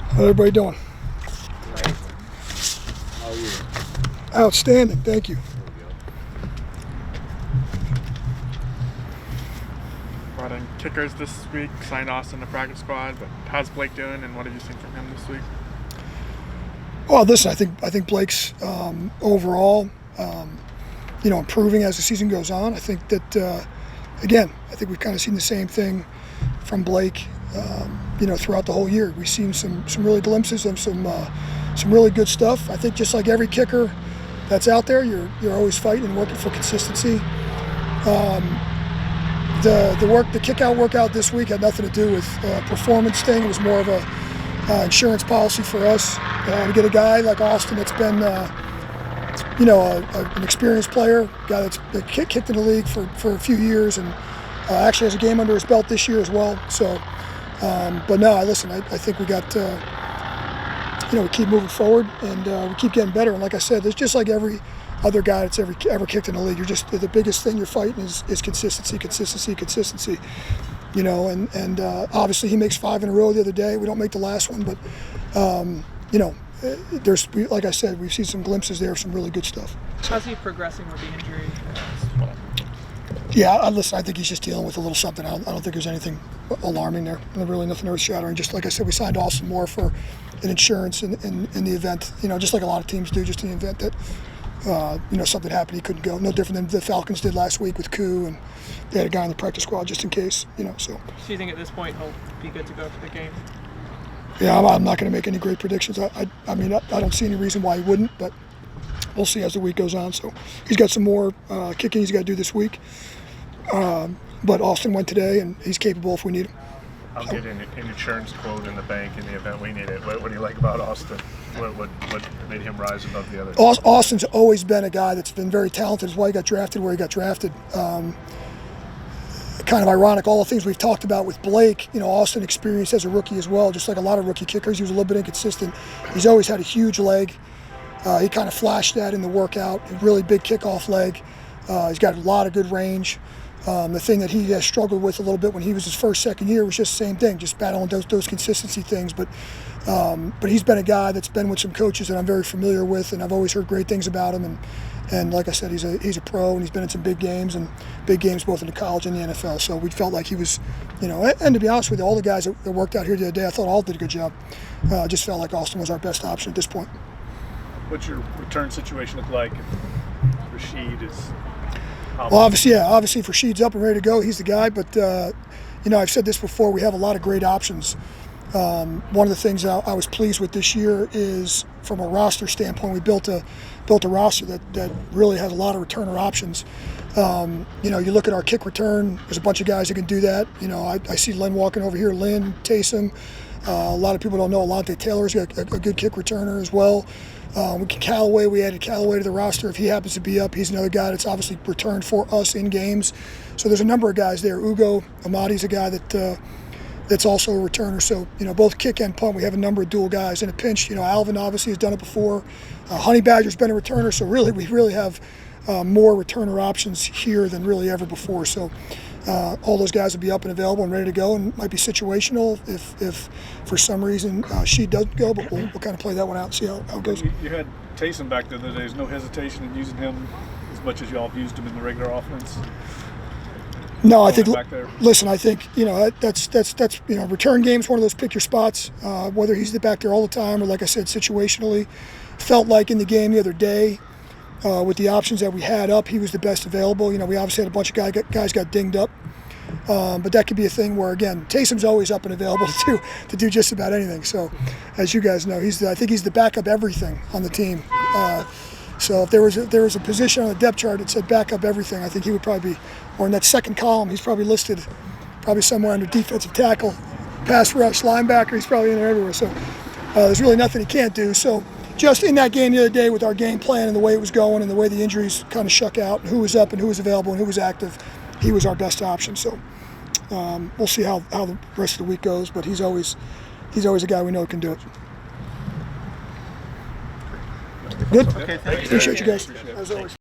How's everybody doing? Great. How are you? Outstanding, thank you. Brought in kickers this week, signed Austin to practice squad, but how's Blake doing and what have you seen from him this week? Well, listen, I think Blake's overall, improving as the season goes on. I think that, again, I think we've kind of seen the same thing from Blake, throughout the whole year. We've seen some really glimpses of some really good stuff. I think just like every kicker that's out there, you're always fighting and working for consistency. The kick-out workout this week had nothing to do with performance thing. It was more of a insurance policy for us to get a guy like Austin that's been, an experienced player, a guy that's been kicked in the league for a few years and actually has a game under his belt this year as well. So, but no, listen, I think we got, we keep moving forward and we keep getting better. And like I said, there's just like every other guy that's ever kicked in the league. You're just the biggest thing you're fighting is consistency. And obviously he makes 5 in a row the other day. We don't make the last one, but like I said, we've seen some glimpses there of some really good stuff. How's he progressing with the injury? Yeah, listen, I think he's just dealing with a little something. I don't think there's anything alarming there. Really nothing earth-shattering. Just like I said, we signed Austin Moore for an insurance in the event, just like a lot of teams do, just in the event that something happened, he couldn't go. No different than the Falcons did last week with Koo, and they had a guy in the practice squad just in case, So Do you think at this point he'll be good to go for the game? Yeah, I'm not going to make any great predictions. I don't see any reason why he wouldn't, but we'll see as the week goes on. So he's got some more kicking he's got to do this week. But Austin went today, and he's capable if we need him. I'll get an insurance quote in the bank in the event we need it. What do you like about Austin? What made him rise above the others? Austin's always been a guy that's been very talented. That's why he got drafted where he got drafted. Kind of ironic, all the things we've talked about with Blake, Austin experienced as a rookie as well, just like a lot of rookie kickers. He was a little bit inconsistent. He's always had a huge leg. He kind of flashed that in the workout, a really big kickoff leg. He's got a lot of good range. The thing that he has struggled with a little bit when he was his second year was just the same thing, just battling those consistency things. But he's been a guy that's been with some coaches that I'm very familiar with, and I've always heard great things about him. And like I said, he's a pro, and he's been in some big games both in the college and the NFL. So we felt like he was, and to be honest with you, all the guys that worked out here the other day, I thought all did a good job. Just felt like Austin was our best option at this point. What's your return situation look like if Rashid is? Well, obviously if Rashid's up and ready to go, he's the guy. But I've said this before, we have a lot of great options. One of the things I was pleased with this year is, from a roster standpoint, we built a roster that really has a lot of returner options. You look at our kick return, there's a bunch of guys that can do that. I see Lynn walking over here, Lynn, Taysom. A lot of people don't know Alante Taylor's got a good kick returner as well. We added Callaway to the roster. If he happens to be up, he's another guy that's obviously returned for us in games. So there's a number of guys there. Ugo Amadi's a guy that's also a returner. So, both kick and punt, we have a number of dual guys. In a pinch, Alvin obviously has done it before. Honey Badger's been a returner. So really, we really have more returner options here than really ever before. So all those guys will be up and available and ready to go, and it might be situational if for some reason she doesn't go, but we'll kind of play that one out and see how it goes. You had Taysom back the other day. There's no hesitation in using him as much as y'all have used him in the regular offense. No, I think. Listen, I think that's return game's one of those pick your spots. Whether he's back there all the time or, like I said, situationally, felt like in the game the other day with the options that we had up, he was the best available. We obviously had a bunch of guys got dinged up, but that could be a thing where, again, Taysom's always up and available to do just about anything. So, as you guys know, I think he's the backup everything on the team. So if there was a position on the depth chart that said backup everything, I think he would probably be, or in that second column, he's probably listed somewhere under defensive tackle, pass rush, linebacker. He's probably in there everywhere. So there's really nothing he can't do. So just in that game the other day with our game plan and the way it was going and the way the injuries kind of shook out and who was up and who was available and who was active, he was our best option. So we'll see how the rest of the week goes, but he's always a guy we know can do it. Good. Appreciate you guys, as always.